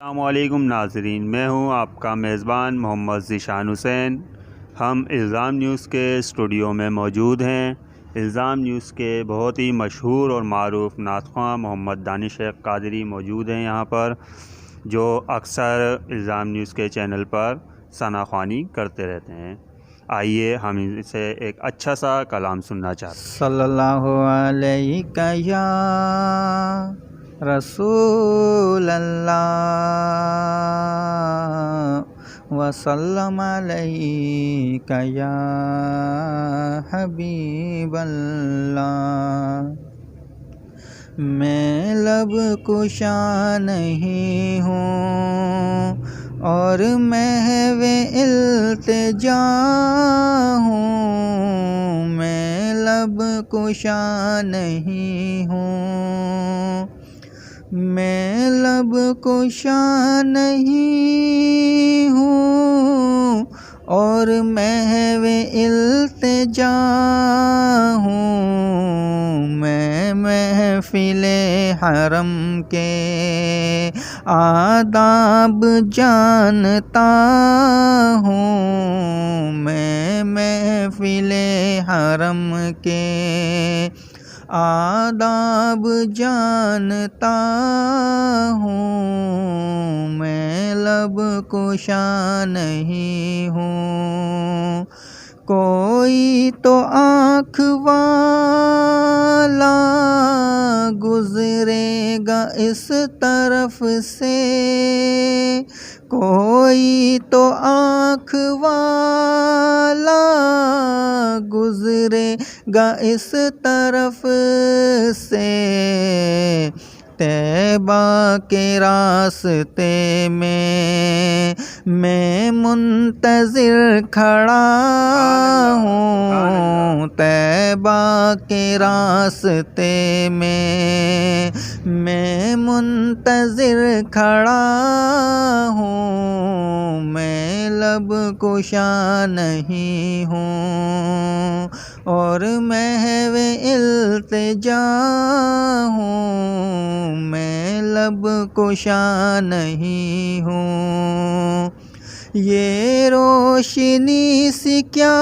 अस्सलामुअलैकुम नाज़रीन, मैं हूं आपका मेज़बान मोहम्मद ज़ीशान हुसैन। हम इल्ज़ाम न्यूज़ के स्टूडियो में मौजूद हैं। इल्ज़ाम न्यूज़ के बहुत ही मशहूर और मारूफ़ नातख़्वां मोहम्मद दानिश क़ादरी मौजूद हैं यहाँ पर, जो अक्सर इल्ज़ाम न्यूज़ के चैनल पर सनाख़्वानी करते रहते हैं। आइए हम इनसे एक अच्छा सा कलाम सुनना चाहते हैं। सल्लल्लाहु अलैहि या रसूल अल्लाह वसल्लम अलैका या हबीब अल्लाह। मैं लब कुशा नहीं हूँ और महवे इल्तिजा हूँ। मैं लब कुशा नहीं हूँ, मैं लब कुशा नहीं हूँ और महवे इल्तिजा हूँ। मैं महफिले हरम के आदाब जानता हूँ। मैं महफिले हरम के आदाब जानता हूँ। मैं लब कुशा नहीं हूँ। कोई तो आँख वाला गुज़रेगा इस तरफ से, कोई तो आँख वाला गुज़रेगा इस तरफ से। तैबा के रास्ते में मैं मुंतज़िर खड़ा हूँ। तैबा के रास्ते में मैं मुंतज़िर खड़ा हूँ। मैं लब कुशा नहीं हूँ और महवे इल्तिजा हूँ। मैं लब कुशा नहीं हूँ। ये रोशनी सी क्या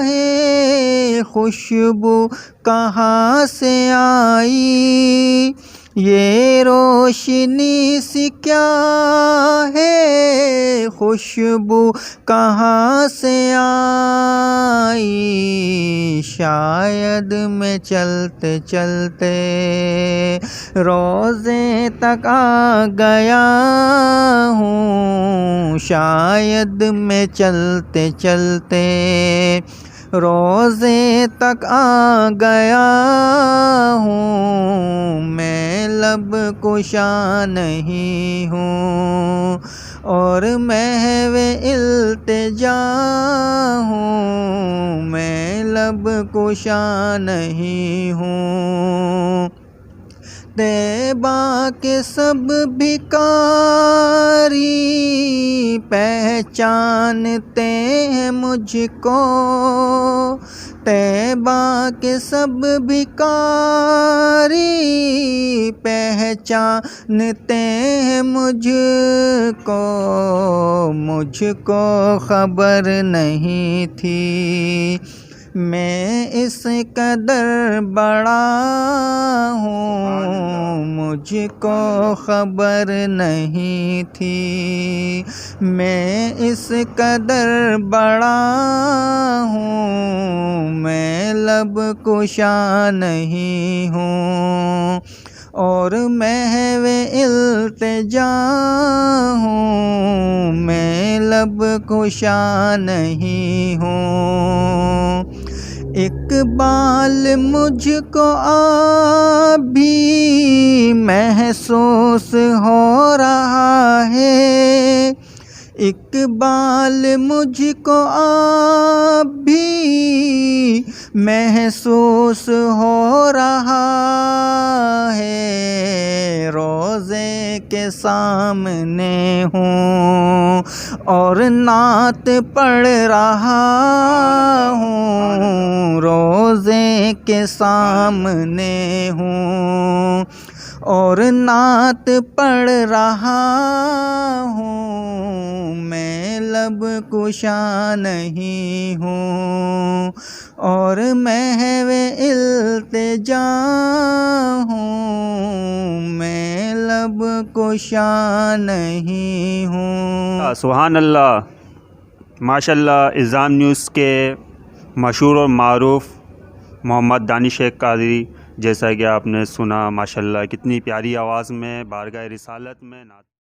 है, खुशबू कहाँ से आई। ये रोशनी सी क्या है, खुशबू कहाँ से आई। शायद मैं चलते चलते रोज़े तक आ गया हूँ। शायद मैं चलते चलते रोज़े तक आ गया हूँ। मैं लब कुशा नहीं हूँ और महवे इल्तिजा हूँ। मैं लब कुशा नहीं हूँ। तैबा के सब भिखारी पहचानते हैं मुझको। तैबा के सब भिखारी पहचानते हैं मुझको। मुझको खबर नहीं थी मैं इस कदर बड़ा हूँ। मुझको खबर नहीं थी मैं इस कदर बड़ा हूँ। मैं लब कुशा नहीं हूँ और महवे इल्तिजा हूँ। मैं लब कुशा नहीं हूँ। इकबाल मुझको अभी महसूस हो रहा है। इकबाल मुझको अभी महसूस हो रहा है। रोज़े के सामने हूँ और नात पढ़ रहा हूँ। रोज़े के सामने हूँ और नात पढ़ रहा हूँ, मैं लब कुशा नहीं हूँ और महवे इल्तिजा हूँ, मैं लब कुशा नहीं हूँ। सुभान अल्लाह, माशाल्लाह। इल्ज़ाम न्यूज़ के मशहूर और मारूफ़ मोहम्मद दानिश शेख कादरी, जैसा कि आपने सुना, माशाल्लाह कितनी प्यारी आवाज़ में बारगाह रिसालत में नात